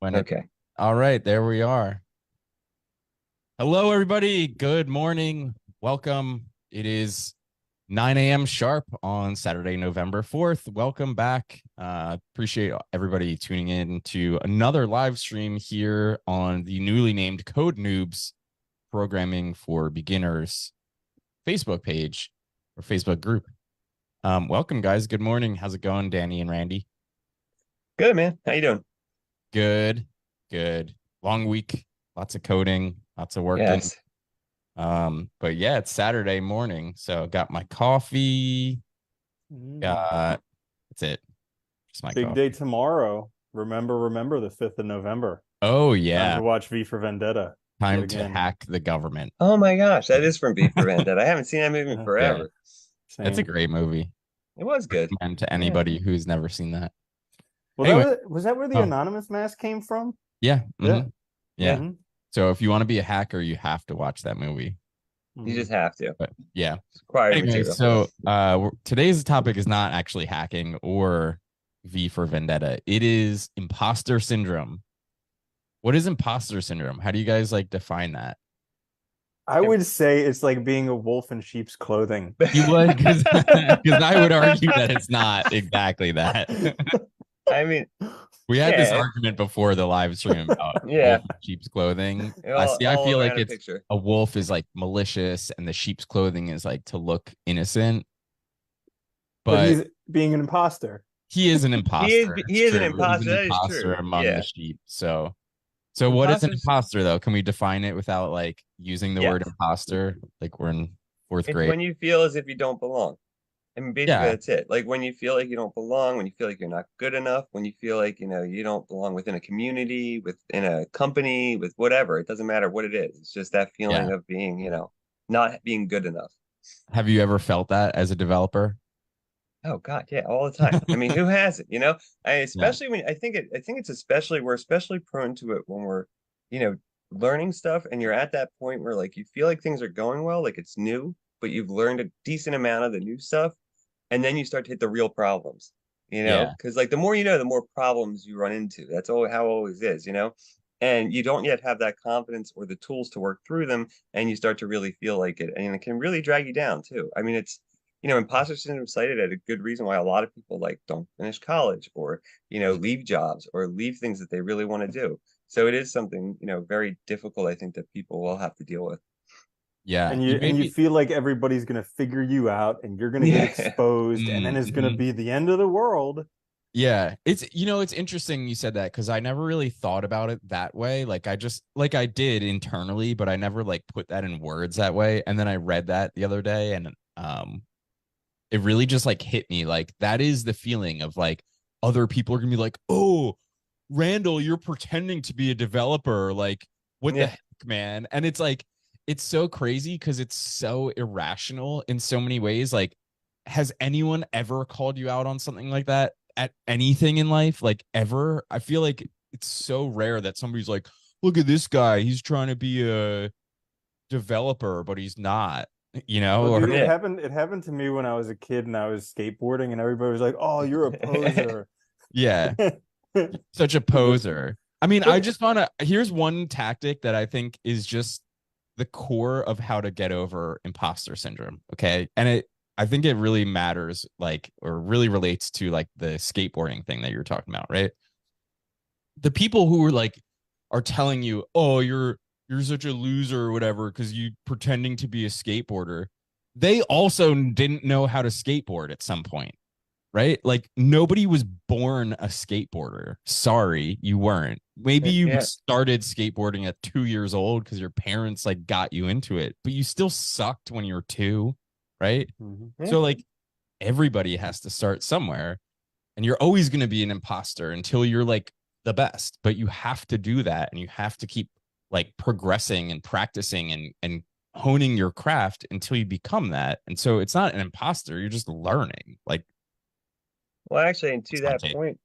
When it, Okay. all right, there we are. Hello, everybody. Good morning. Welcome. It is 9 a.m. sharp on Saturday, November 4th. Welcome back. Appreciate everybody tuning in to another live stream here on the newly named Code Noobs Programming for Beginners Facebook page or Facebook group. Welcome, guys. Good morning. How's it going, Danny and Randy? Good, man. How you doing? Good, good. Long week, lots of coding, lots of working. Yes. But yeah, it's Saturday morning, so got my coffee. That's it. Just my Big coffee. day tomorrow. Remember the 5th of November. Oh Time yeah, to watch V for Vendetta yet time to again. hack the government. Oh my gosh, that is from V for Vendetta. I haven't seen that movie in Yeah, forever. it's a Same. great movie. It was good. Recommend to Yeah. anybody who's never seen that. Well, Anyway, was that where the oh anonymous mask came from? yeah, Yeah. yeah. hmm So if you want to be a hacker, you have to watch that movie. You hmm just have to. But yeah. It's required Anyway, material. so today's topic is not actually hacking or V for Vendetta. It is imposter syndrome. What is imposter syndrome? How do you guys like define that? I would say it's like being a wolf in sheep's clothing. You would, because I would argue that it's not exactly that. I mean, We had this yeah, argument before the live stream about yeah. wolf in sheep's clothing. I All, see. I all feel like around a it's picture. a wolf is like malicious, and the sheep's clothing is like to look innocent. But But he's being an imposter. he is an imposter. It's He is an true. He's imposter. an That is imposter true. among the Yeah. sheep. So what is an Imposters. imposter though? Can we define it without like using the word Yes. imposter? Like we're in fourth It's grade. when you feel as if you don't belong. I mean, basically, Yeah. that's it. Like when you feel like you don't belong, when you feel like you're not good enough, when you feel like, you don't belong within a community, within a company, with whatever. It doesn't matter what it is. It's just that Yeah. feeling of being, not being good enough. Have you ever felt that as a developer? Oh God, yeah, all the time. I mean, who has it, Yeah. especially when I think it's especially we're especially prone to it when we're, you know, learning stuff and you're at that point where like you feel like things are going well, like it's new, but you've learned a decent amount of the new stuff and then you start to hit the real problems, Yeah. because like the more you know, the more problems you run into. That's all how it always is. And you don't yet have that confidence or the tools to work through them, and you start to really feel like it, and it can really drag you down too. I mean, imposter syndrome cited at a good reason why a lot of people like don't finish college or leave jobs or leave things that they really want to do. So it is something very difficult, I think, that people will have to deal with. Yeah. And You made you me feel like everybody's gonna figure you out and you're gonna get Yeah. exposed, and then it's gonna Mhm. be the end of the world. Yeah, it's interesting you said that because I never really thought about it that way. Like I just like I did internally, but I never like put that in words that way. And then I read that the other day, and it really just like hit me. Like that is the feeling of like other people are gonna be like, "Oh, Randall, you're pretending to be a developer. Like, what the Yeah. heck, man?" And it's like it's so crazy because it's so irrational in so many ways. Like, has anyone ever called you out on something like that at anything in life? Like ever? I feel like it's so rare that somebody's like, look at this guy, he's trying to be a developer, but he's not, Well, or dude, Yeah. it happened to me when I was a kid and I was skateboarding, and everybody was like, "Oh, you're a poser." yeah, But such a poser. I mean, I but just want to, here's one tactic that I think is just the core of how to get over imposter syndrome. Okay. And I think it really matters, like, or really relates to like the skateboarding thing that you're talking about, right? The people who are like, are telling you, oh, you're such a loser or whatever, because you pretending to be a skateboarder. They also didn't know how to skateboard at some point, right? Like nobody was born a skateboarder. Sorry, you weren't. Maybe you Yeah. started skateboarding at 2 years old because your parents like got you into it, but you still sucked when you were two, right? Mhm. Yeah. So like everybody has to start somewhere, and you're always going to be an imposter until you're like the best. But you have to do that, and you have to keep like progressing and practicing and honing your craft until you become that. And so it's not an imposter, you're just learning. Like Well, actually, and to that's my that take. point,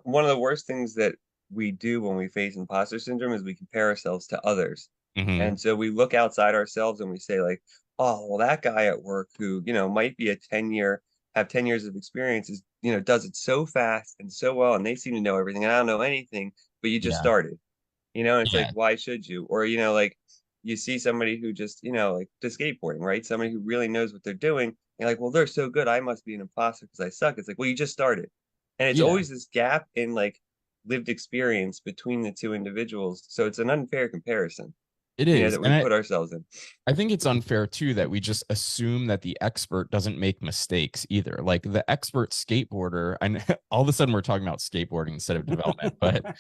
one of the worst things that we do when we face imposter syndrome is we compare ourselves to others. Mm-hmm. And so we look outside ourselves and we say, like, oh, well, that guy at work who, might be a 10-year have 10 years of experience is, does it so fast and so well, and they seem to know everything, and I don't know anything, but you just Yeah. started, and it's like, Yeah. why should you? Or, like you see somebody who just, like the skateboarding, right? Somebody who really knows what they're doing. You're like, well, they're so good. I must be an imposter because I suck. It's like, well, you just started. And it's Yeah. always this gap in like lived experience between the two individuals. So it's an unfair comparison, It is. that we And put ourselves in. I think it's unfair too that we just assume that the expert doesn't make mistakes either. Like the expert skateboarder, and all of a sudden we're talking about skateboarding instead of development, but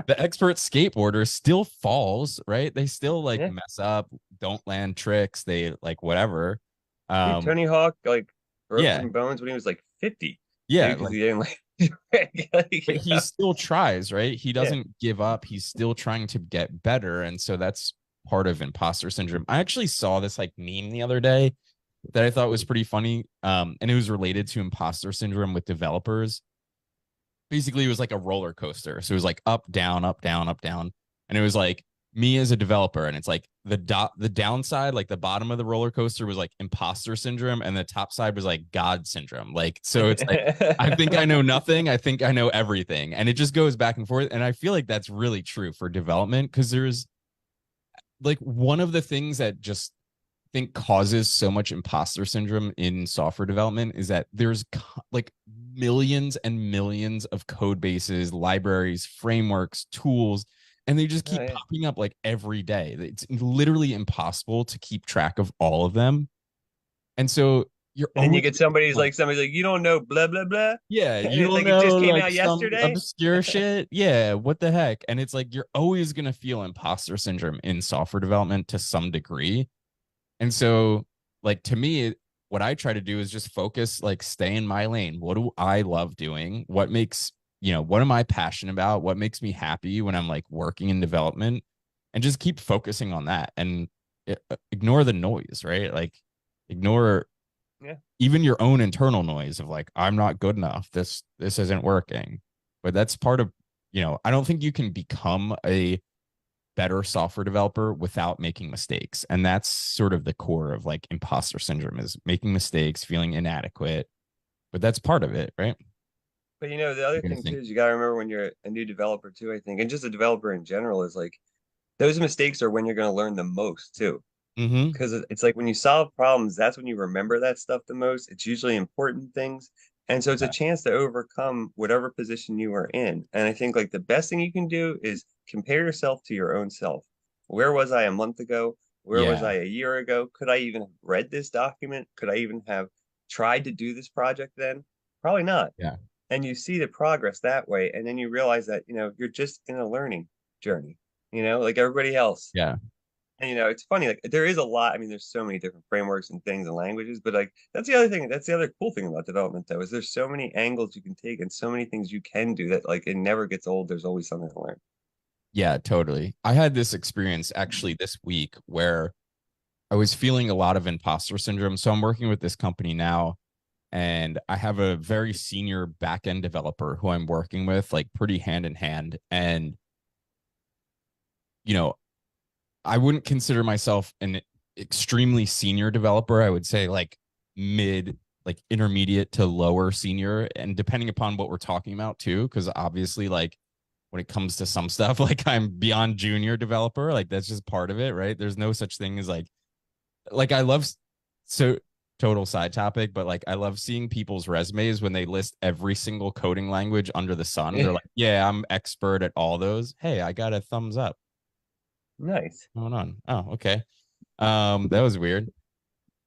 the expert skateboarder still falls, right? They still like Yeah. mess up, don't land tricks, they like whatever. Dude, Um, Tony Hawk like yeah, broken bones when he was like 50, yeah, because like, he didn't like, but he still tries, right? He yeah. doesn't give up. He's still trying to get better. And so that's part of imposter syndrome. I actually saw this like meme the other day that I thought was pretty funny. And it was related to imposter syndrome with developers. Basically, it was like a roller coaster. So it was like up, down, up, down, up, down. And it was like me as a developer. And it's like the downside, like the bottom of the roller coaster was like imposter syndrome, and the top side was like God syndrome. Like, so it's like I think I know nothing. I think I know everything. And it just goes back and forth. And I feel like that's really true for development, because there's like one of the things that just think causes so much imposter syndrome in software development is that there's like millions and millions of code bases, libraries, frameworks, tools, and they just Oh keep yeah. popping up like every day. It's literally impossible to keep track of all of them. And so you're And then you always get somebody's like, you don't know blah blah blah. yeah, And you it's don't like it know just came like out some yesterday. obscure shit. Yeah, what the heck? And it's like you're always going to feel imposter syndrome in software development to some degree. And so, like, to me, what I try to do is just focus, like, stay in my lane. What do I love doing? What makes, what am I passionate about? What makes me happy when I'm like working in development? And just keep focusing on that and ignore the noise, right? Like, ignore Yeah. even your own internal noise of like, I'm not good enough. This isn't working. But that's part of, I don't think you can become a better software developer without making mistakes. And that's sort of the core of like imposter syndrome, is making mistakes, feeling inadequate. But that's part of it, right? But the other You're gonna thing too think, is you gotta remember when you're a new developer too, I think, and just a developer in general is like those mistakes are when you're gonna learn the most too. mm-hmm. Because it's like when you solve problems, that's when you remember that stuff the most. It's usually important things. And so it's a Yeah. chance to overcome whatever position you are in. And I think like the best thing you can do is compare yourself to your own self. Where was I a month ago? Where was Yeah. I a year ago? Could I even have read this document? Could I even have tried to do this project then? Probably not. Yeah. And you see the progress that way. And then you realize that, you're just in a learning journey, like everybody else. Yeah. And it's funny, like there is a lot. I mean, there's so many different frameworks and things and languages, but like that's the other thing. That's the other cool thing about development, though, is there's so many angles you can take and so many things you can do that like it never gets old. There's always something to learn. Yeah, totally. I had this experience actually this week where I was feeling a lot of imposter syndrome. So I'm working with this company now, and I have a very senior back end developer who I'm working with like pretty hand in hand. And, you know, I wouldn't consider myself an extremely senior developer. I would say like mid, like intermediate to lower senior, and depending upon what we're talking about too, because obviously, like when it comes to some stuff, like I'm beyond junior developer. Like that's just part of it, right? There's no such thing as like I love so total side topic, but like I love seeing people's resumes when they list every single coding language under the sun. They're like, yeah, I'm expert at all those. Hey, I got a thumbs up. Nice. What's going on? Oh, okay. That was weird.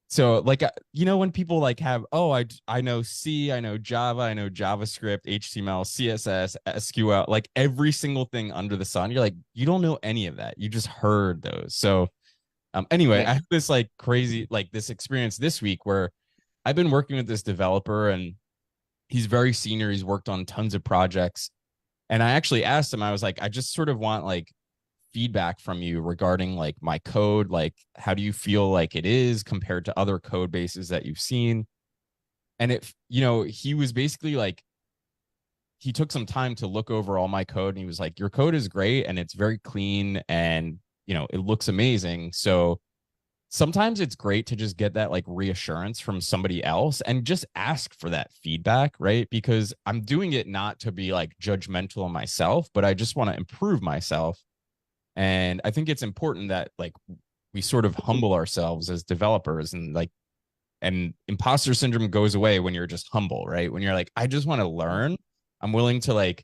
So like when people like have, oh, I know C, I know Java, I know JavaScript, HTML, CSS, SQL, like every single thing under the sun. You're like, you don't know any of that. You just heard those. So anyway, Yeah. I have this like crazy like this experience this week where I've been working with this developer, and he's very senior. He's worked on tons of projects. And I actually asked him, I was like, I just sort of want like feedback from you regarding like my code. Like, how do you feel like it is compared to other code bases that you've seen? And he was basically like, he took some time to look over all my code, and he was like, your code is great and it's very clean, and it looks amazing. So sometimes it's great to just get that like reassurance from somebody else and just ask for that feedback, right? Because I'm doing it not to be like judgmental of myself, but I just want to improve myself. And I think it's important that like we sort of humble ourselves as developers, and like, and imposter syndrome goes away when you're just humble, right? When you're like, I just want to learn. I'm willing to like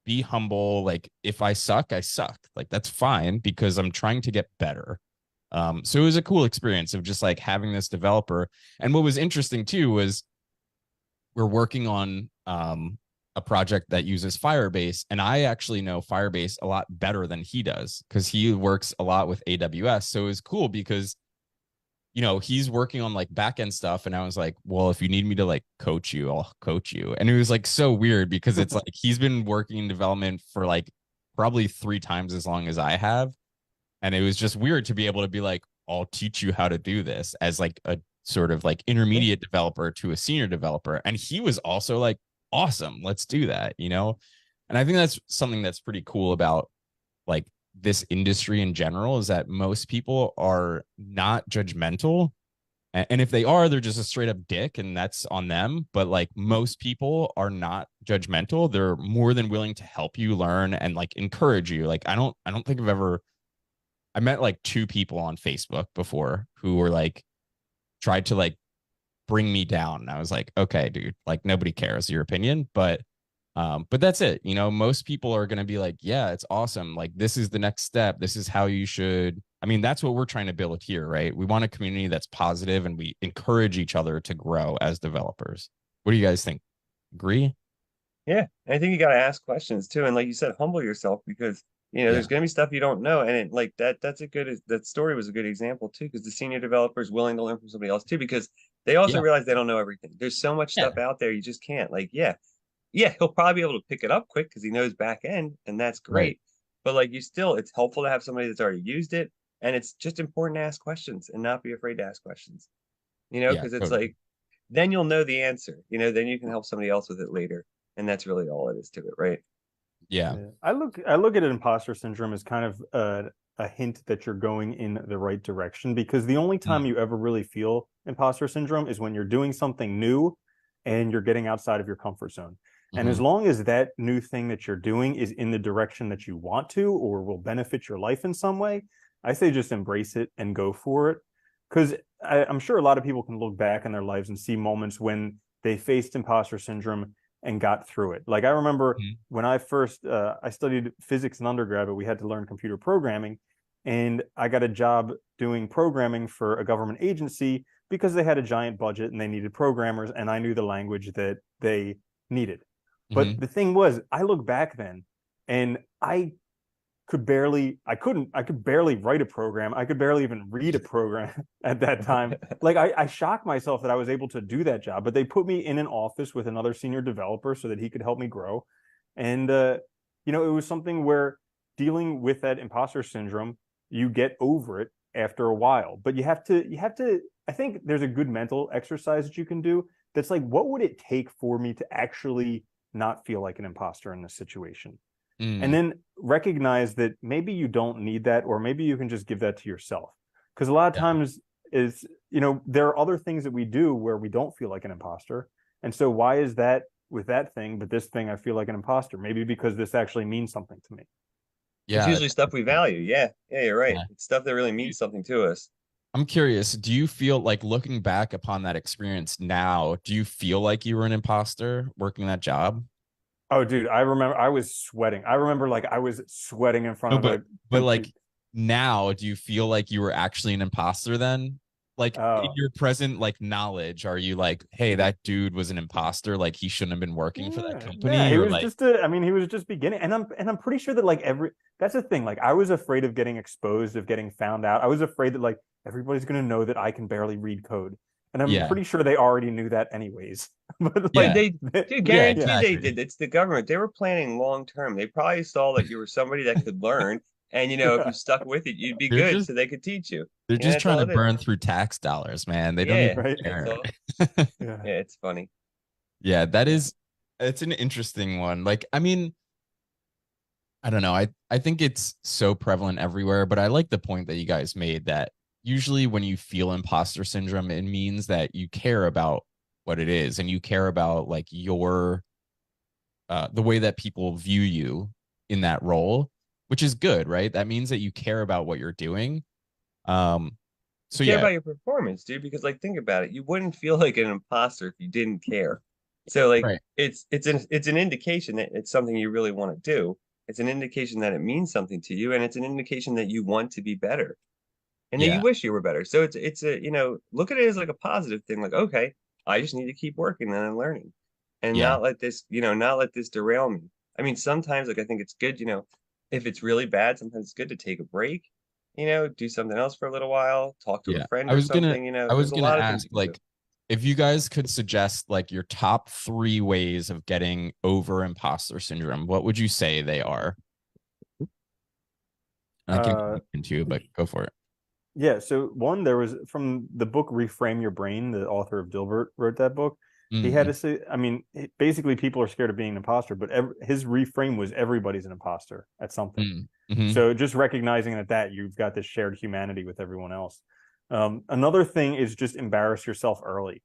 be humble. Like if I suck, I suck. Like that's fine because I'm trying to get better. So it was a cool experience of just like having this developer. And what was interesting too was we're working on a project that uses Firebase, and I actually know Firebase a lot better than he does because he works a lot with AWS. So it was cool because he's working on like backend stuff, and I was like, well, if you need me to like coach you, I'll coach you. And it was like so weird because it's like he's been working in development for like probably 3 times as long as I have. And it was just weird to be able to be like, I'll teach you how to do this as like a sort of like intermediate developer to a senior developer. And he was also like, awesome, let's do that. And I think that's something that's pretty cool about like this industry in general, is that most people are not judgmental. And if they are, they're just a straight up dick, and that's on them. But like most people are not judgmental. They're more than willing to help you learn and like encourage you. Like I don't think I met like 2 people on Facebook before who were like tried to like bring me down. And I was like, okay, dude, like nobody cares your opinion, but that's it. Most people are going to be like, yeah, it's awesome. Like this is the next step. This is how you should. I mean, that's what we're trying to build here, right? We want a community that's positive and we encourage each other to grow as developers. What do you guys think? Agree? Yeah, I think you got to ask questions too, and like you said, humble yourself because Yeah. there's going to be stuff you don't know, and like that. That's a good. That story was a good example too, because the senior developer is willing to learn from somebody else too, because they also Yeah. realize they don't know everything. There's so much Yeah. stuff out there, you just can't. Like, yeah, he'll probably be able to pick it up quick because he knows back end, and that's Right. great. But like it's helpful to have somebody that's already used it, and it's just important to ask questions and not be afraid to ask questions. Yeah. Because it's Totally. like then you'll know the answer. Then you can help somebody else with it later, and that's really all it is to it, right? Yeah. Yeah. I look at imposter syndrome as kind of a hint that you're going in the right direction, because the only time Mm. you ever really feel imposter syndrome is when you're doing something new and you're getting outside of your comfort zone. And Mm-hmm. as long as that new thing that you're doing is in the direction that you want to or will benefit your life in some way, I say just embrace it and go for it. Because I'm sure a lot of people can look back in their lives and see moments when they faced imposter syndrome and got through it. Like I remember Mm-hmm. when I studied physics in undergrad, but we had to learn computer programming, and I got a job doing programming for a government agency because they had a giant budget and they needed programmers, and I knew the language that they needed. But Mm-hmm. the thing was, I look back then and I could barely write a program. I could barely even read a program at that time. Like I shocked myself that I was able to do that job, but they put me in an office with another senior developer so that he could help me grow. And it was something where dealing with that imposter syndrome, you get over it after a while. But you have to I think there's a good mental exercise that you can do that's like, what would it take for me to actually not feel like an imposter in this situation? And Mm. then recognize that maybe you don't need that, or maybe you can just give that to yourself, because a lot of Yeah. times is there are other things that we do where we don't feel like an imposter, and so why is that with that thing, but this thing I feel like an imposter? Maybe because this actually means something to me. It's Yeah. usually stuff we value. Yeah, yeah, you're right. Yeah. It's stuff that really means something to us. I'm curious, do you feel like looking back upon that experience now, do you feel like you were an imposter working that job? Oh dude, I remember I was sweating. I remember like I was sweating in front No, of but a like complete. now, do you feel like you were actually an imposter then? Like in Oh, your present like knowledge, are you like, hey, that dude was an imposter, like he shouldn't have been working for that yeah, company? he Or was like, just I mean, he was just beginning, and I'm pretty sure that like that's the thing. Like I was afraid of getting exposed, of getting found out. I was afraid that like everybody's gonna know that I can barely read code, and I'm yeah, pretty sure they already knew that anyways. But Dude, yeah, like, dude, yeah, guarantee they exactly. did. It's the government. They were planning long term. They probably saw that you were somebody that could learn, and if you yeah, stuck with it, you'd be They're good, just so they could teach you. they're just That's trying all to it is. burn through tax dollars, man. They don't Yeah, even right, that's care. all. yeah, Yeah, it's funny. Yeah, that Yeah. is it's an interesting one. Like, I mean, I don't know. I think it's so prevalent everywhere, but I like the point that you guys made that, usually when you feel imposter syndrome, it means that you care about what it is and you care about like your the way that people view you in that role, which is good, right? That means that you care about what you're doing. Um, You so care yeah, about your performance, dude, because like think about it. You wouldn't feel like an imposter if you didn't care. So like right. it's an indication that it's something you really want to do. It's an indication that it means something to you, and it's an indication that you want to be better and that you Yeah, wish you were better. So it's a look at it as like a positive thing. Like, okay, I just need to keep working and learning, and yeah, not let this derail me. I mean, sometimes like I think it's good, if it's really bad, sometimes it's good to take a break, do something else for a little while, talk to a yeah. friend or something. I was There's a gonna lot of things ask you can do. like if you guys could suggest like your top 3 ways of getting over imposter syndrome, what would you say they are? I can Uh, into, but go for it. yeah. So one, there was from the book Reframe Your Brain. The author of Dilbert wrote that book. He had Mm-hmm. to say, I mean, basically, people are scared of being an imposter, but his reframe was everybody's an imposter at something. Mm-hmm. So just recognizing that you've got this shared humanity with everyone else. Another thing is just embarrass yourself early,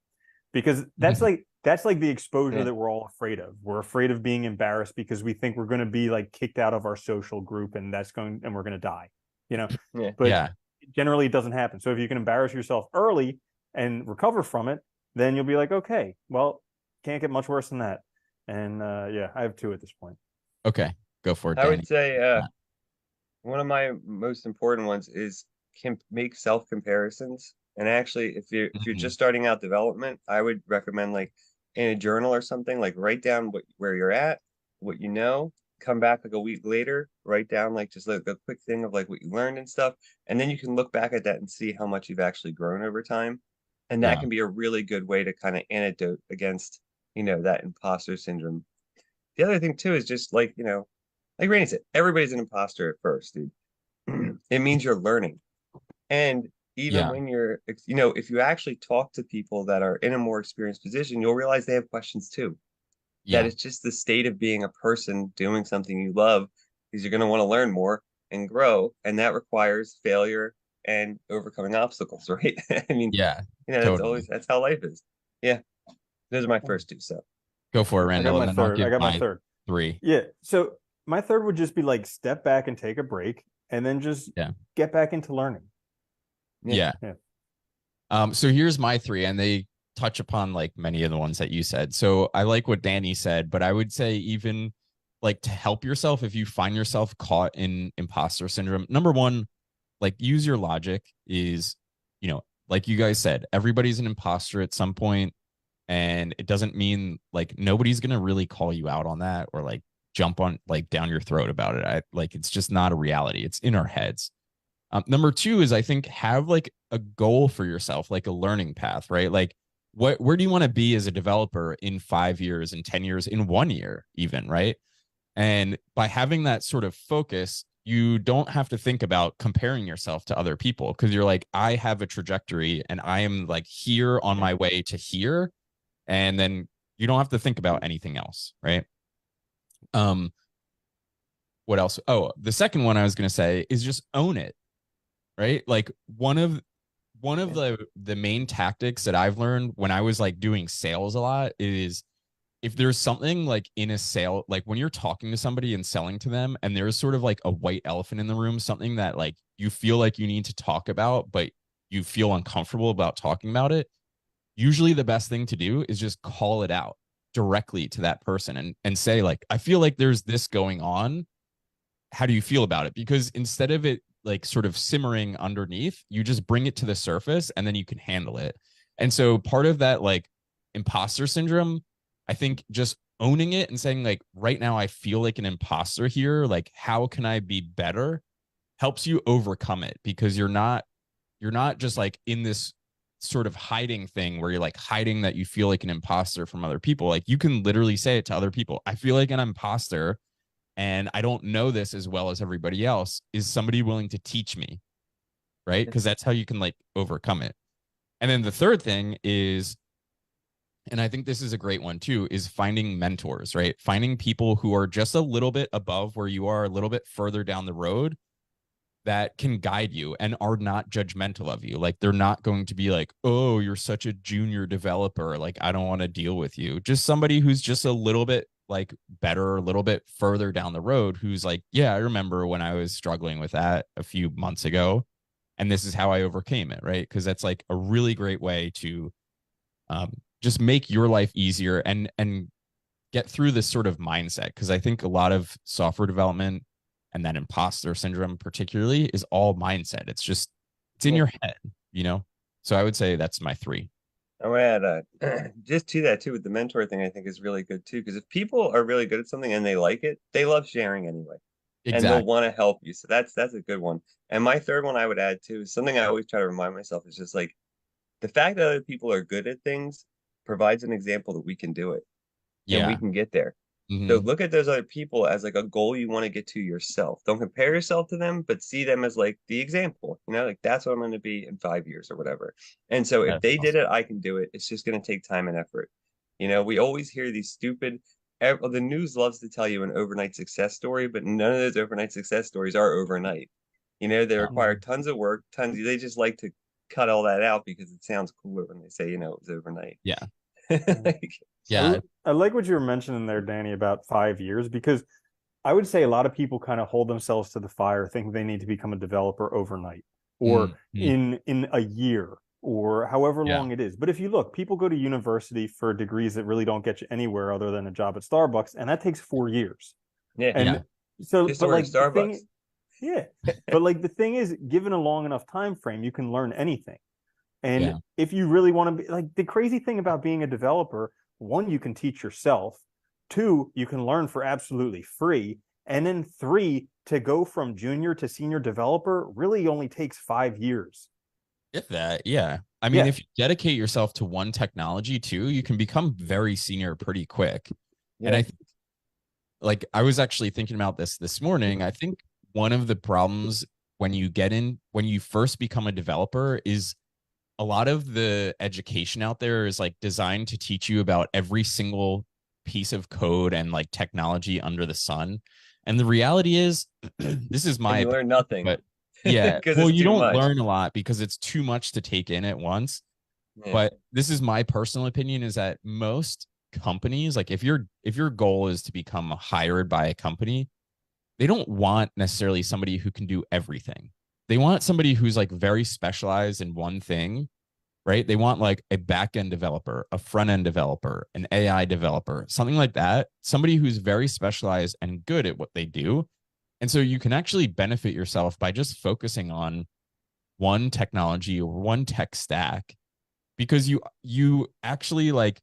because that's like the exposure Yeah, that we're all afraid of. We're afraid of being embarrassed because we think we're going to be like kicked out of our social group and we're going to die, you know. yeah. But Yeah. generally, it doesn't happen. So if you can embarrass yourself early and recover from it, then you'll be like, okay, well, can't get much worse than that. And yeah, I have two at this point. Okay. Go for it, I would Danny. say one of my most important ones is can make self comparisons. And actually, if you're Mhm. just starting out development, I would recommend like in a journal or something, like write down where you're at, what you know, come back like a week later, write down like just like a quick thing of like what you learned and stuff, and then you can look back at that and see how much you've actually grown over time. And that Yeah. can be a really good way to kind of antidote against, that imposter syndrome. The other thing too is just like Rainey said, everybody's an imposter at first, dude. It means you're learning. And even Yeah. when if you actually talk to people that are in a more experienced position, you'll realize they have questions too. That Yeah. it's just the state of being a person doing something you love, because you're going to want to learn more and grow. And that requires failure and overcoming obstacles, right? I mean, Yeah. Totally. that's how life is. Yeah. Those are my first two. So, Go for it, I got Randall, my and then I'll third. I give got my my third. 3. Yeah. So my third would just be like step back and take a break and then just Yeah. get back into learning. yeah. Yeah. Yeah. So here's my 3, and they touch upon like many of the ones that you said. So I like what Danny said, but I would say even like to help yourself if you find yourself caught in imposter syndrome. Number one, like use your logic is, like you guys said, everybody's an imposter at some point, and it doesn't mean like nobody's gonna really call you out on that or like jump on like down your throat about it. I like it's just not a reality. It's in our heads. Number 2 is I think have like a goal for yourself, like a learning path, right? Like where do you want to be as a developer in 5 years, in 10 years, in 1 year, even, right? And by having that sort of focus, you don't have to think about comparing yourself to other people because you're like, I have a trajectory and I am like here on my way to here. And then you don't have to think about anything else, right? Um, what else? Oh, the second one I was gonna say is just own it, right? Like one of Yeah. the main tactics that I've learned when I was like doing sales a lot is if there's something like in a sale, like when you're talking to somebody and selling to them, and there's sort of like a white elephant in the room, something that like you feel like you need to talk about, but you feel uncomfortable about talking about it, usually the best thing to do is just call it out directly to that person and say, like, I feel like there's this going on. How do you feel about it? Because instead of it like sort of simmering underneath, you just bring it to the surface and then you can handle it. And so part of that like imposter syndrome, I think just owning it and saying like right now I feel like an imposter here, like how can I be better, helps you overcome it because you're not just like in this sort of hiding thing where you're like hiding that you feel like an imposter from other people. Like you can literally say it to other people. I feel like an imposter and I don't know this as well as everybody else. Is somebody willing to teach me? Right. Because that's how you can like overcome it. And then the third thing is, and I think this is a great one too, is finding mentors, right? Finding people who are just a little bit above where you are, a little bit further down the road, that can guide you and are not judgmental of you. Like they're not going to be like, oh, you're such a junior developer. Like I don't want to deal with you. Just somebody who's just a little bit like better, a little bit further down the road, who's like, yeah, I remember when I was struggling with that a few months ago. And this is how I overcame it, right? Because that's like a really great way to just make your life easier and get through this sort of mindset. Because I think a lot of software development and that imposter syndrome particularly is all mindset. It's just it's in Yeah. your head, you know. So I would say that's my three. I would add just to that too with the mentor thing. I think is really good too because if people are really good at something and they like it, they love sharing anyway, and they'll Exactly. want to help you. So that's a good one. And my third one I would add too is something I always try to remind myself is just like the fact that other people are good at things provides an example that we can do it and we Yeah. can get there. So Hmm. look at those other people as like a goal you want to get to yourself. Don't compare yourself to them, but see them as like the example, like that's what I'm going to be in 5 years or whatever. And so if That's they did awesome. it, I can do it. It's just going to take time and effort. We always hear these the news loves to tell you an overnight success story, but none of those overnight success stories are overnight. They No. require tons of work, they just like to cut all that out because it sounds cooler when they say, it was overnight. Yeah. Like, Yeah. I like what you were mentioning there, Danny, about 5 years, because I would say a lot of people kind of hold themselves to the fire, think they need to become a developer overnight or Mm-hmm. in a year or however Yeah. long it is. But if you look, people go to university for degrees that really don't get you anywhere other than a job at Starbucks, and that takes 4 years. yeah, Yeah. And so, just to but work at like the Starbucks. thing, yeah, but like the thing is, given a long enough time frame, you can learn anything. And Yeah. if you really want to be like the crazy thing about being a developer, one, you can teach yourself. Two, you can learn for absolutely free. And then three, to go from junior to senior developer really only takes 5 years. If that, yeah. I mean, Yeah. if you dedicate yourself to one technology too, you can become very senior pretty quick. And Yeah. I like I was actually thinking about this morning. I think one of the problems when you first become a developer is a lot of the education out there is like designed to teach you about every single piece of code and like technology under the sun. And the reality is, this is And my you learn opinion, nothing but yeah, because well, it's you too don't much. learn a lot because it's too much to take in at once. Yeah. But this is my personal opinion is that most companies, like if your goal is to become hired by a company, they don't want necessarily somebody who can do everything. They want somebody who's like very specialized in one thing, right? They want like a back end developer, a front end developer, an AI developer, something like that. Somebody who's very specialized and good at what they do. And so you can actually benefit yourself by just focusing on one technology or one tech stack because you actually like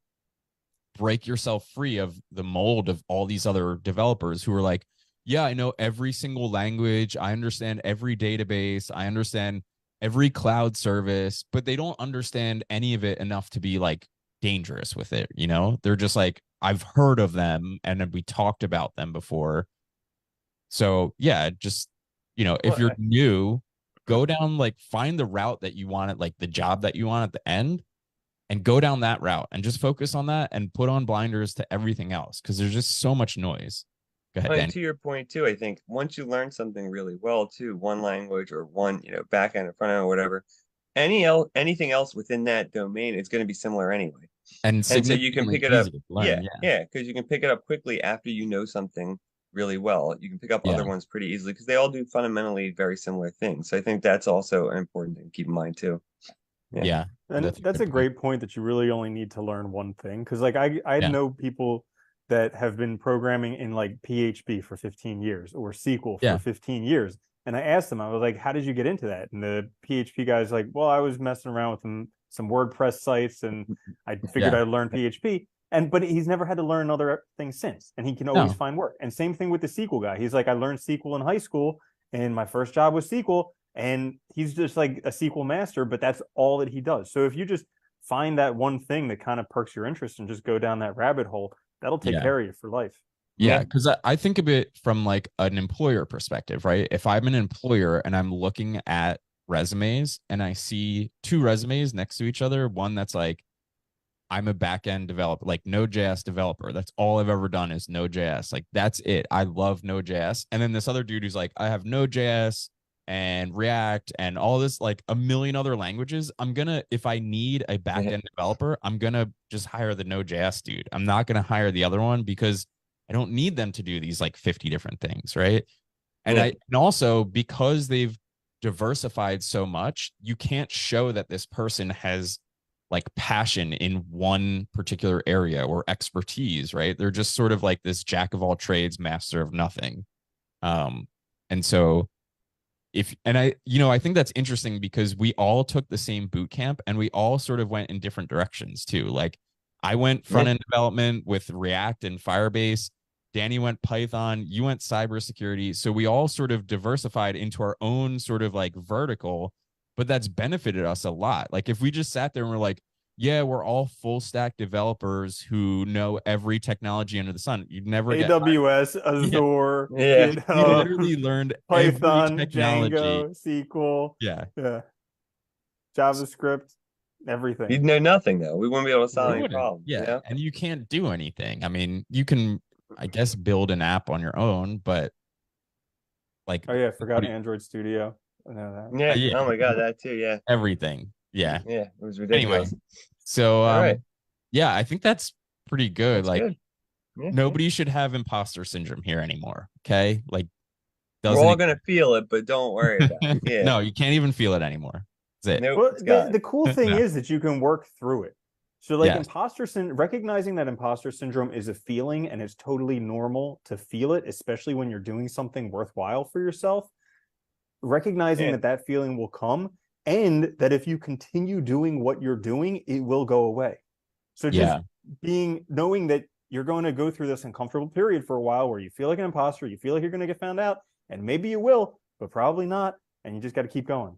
break yourself free of the mold of all these other developers who are like, yeah, I know every single language, I understand every database, I understand every cloud service, but they don't understand any of it enough to be like dangerous with it, you know? They're just like, I've heard of them and we talked about them before. So, yeah, just if Well, you're new, go down like find the route that you want it, like the job that you want at the end and go down that route and just focus on that and put on blinders to everything else because there's just so much noise. Go ahead, and Danny. to your point too, I think once you learn something really well too, one language or one, back end or front end or whatever, anything else within that domain is going to be similar anyway. And And so you can significantly pick it up. easier to Yeah, learn. Yeah. yeah, because you can pick it up quickly after you know something really well. You can pick up other Yeah. ones pretty easily because they all do fundamentally very similar things. So I think that's also an important thing to keep in mind too. Yeah. Yeah. And That's a that's good a point. great point that you really only need to learn one thing. Cause like I Yeah. know people that have been programming in like PHP for 15 years or SQL for Yeah. 15 years. And I asked them, I was like, how did you get into that? And the PHP guy's like, well, I was messing around with some WordPress sites and I figured Yeah. I'd learn PHP. But he's never had to learn another thing since. And he can always No. find work. And same thing with the SQL guy. He's like, I learned SQL in high school and my first job was SQL. And he's just like a SQL master, but that's all that he does. So if you just find that one thing that kind of perks your interest and just go down that rabbit hole, that'll take Yeah. care of you for life. Yeah. Yeah. Because I think of it from like an employer perspective, right? If I'm an employer and I'm looking at resumes and I see two resumes next to each other, one that's like, I'm a back end developer, like Node.js developer. That's all I've ever done is Node.js. Like that's it. I love Node.js. And then this other dude who's like, I have Node.js and React and all this, like a million other languages, if I need a backend developer, I'm gonna just hire the Node.js dude. I'm not gonna hire the other one because I don't need them to do these like 50 different things, right? And also because they've diversified so much, you can't show that this person has like passion in one particular area or expertise, right? They're just sort of like this jack of all trades, master of nothing. And so I think that's interesting because we all took the same boot camp and we all sort of went in different directions too. Like I went front end development with React and Firebase. Danny went Python, you went cybersecurity. So we all sort of diversified into our own sort of like vertical, but that's benefited us a lot. Like if we just sat there and we're like, yeah, we're all full stack developers who know every technology under the sun. You'd never get AWS, Azure, yeah. You literally learned Python, every technology. Django, SQL, yeah, JavaScript, everything. You'd know nothing though. We wouldn't be able to solve any problems. Yeah, You know? and you can't do anything. I mean, you can, I guess, build an app on your own, but like, oh yeah, forgot Android Studio. I know that. Yeah. yeah. Oh my God, that too. Yeah. Everything. Yeah. Yeah. It was Anyway, ridiculous. so All right. yeah, I think that's pretty good. That's like, good. Yeah. nobody should have imposter syndrome here anymore. Okay, like, We're all gonna feel it, but don't worry about it. Yeah. No, you can't even feel it anymore. That's it. Nope. Well, It's gone. the cool thing No. is that you can work through it. So like Yes. recognizing that imposter syndrome is a feeling and it's totally normal to feel it, especially when you're doing something worthwhile for yourself. Recognizing that feeling will come, and that if you continue doing what you're doing, it will go away. So just knowing that you're going to go through this uncomfortable period for a while where you feel like an imposter, you feel like you're going to get found out, and maybe you will, but probably not, and you just got to keep going.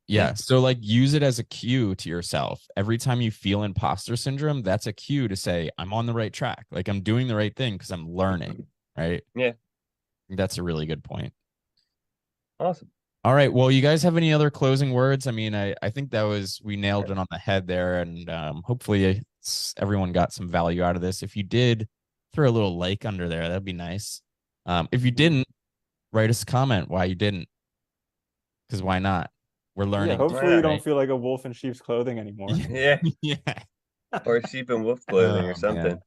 Yeah. So like use it as a cue to yourself. Every time you feel imposter syndrome, that's a cue to say, I'm on the right track. Like I'm doing the right thing because I'm learning. Right. Yeah. That's a really good point. Awesome. All right. Well, you guys have any other closing words? I mean, I think we nailed it on the head there. And hopefully everyone got some value out of this. If you did, throw a little like under there. That'd be nice. If you didn't, write us a comment why you didn't. Because why not? We're learning. Yeah, hopefully you don't feel like a wolf in sheep's clothing anymore. Yeah. Yeah. Or sheep in wolf clothing or something. Man.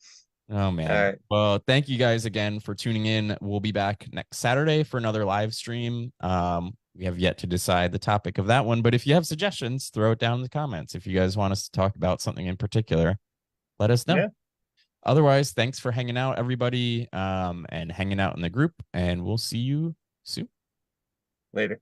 Oh man. All right. Well, thank you guys again for tuning in. We'll be back next Saturday for another live stream. We have yet to decide the topic of that one, but if you have suggestions, throw it down in the comments. If you guys want us to talk about something in particular, let us know. Yeah. Otherwise, thanks for hanging out, everybody, and hanging out in the group, and we'll see you soon. Later.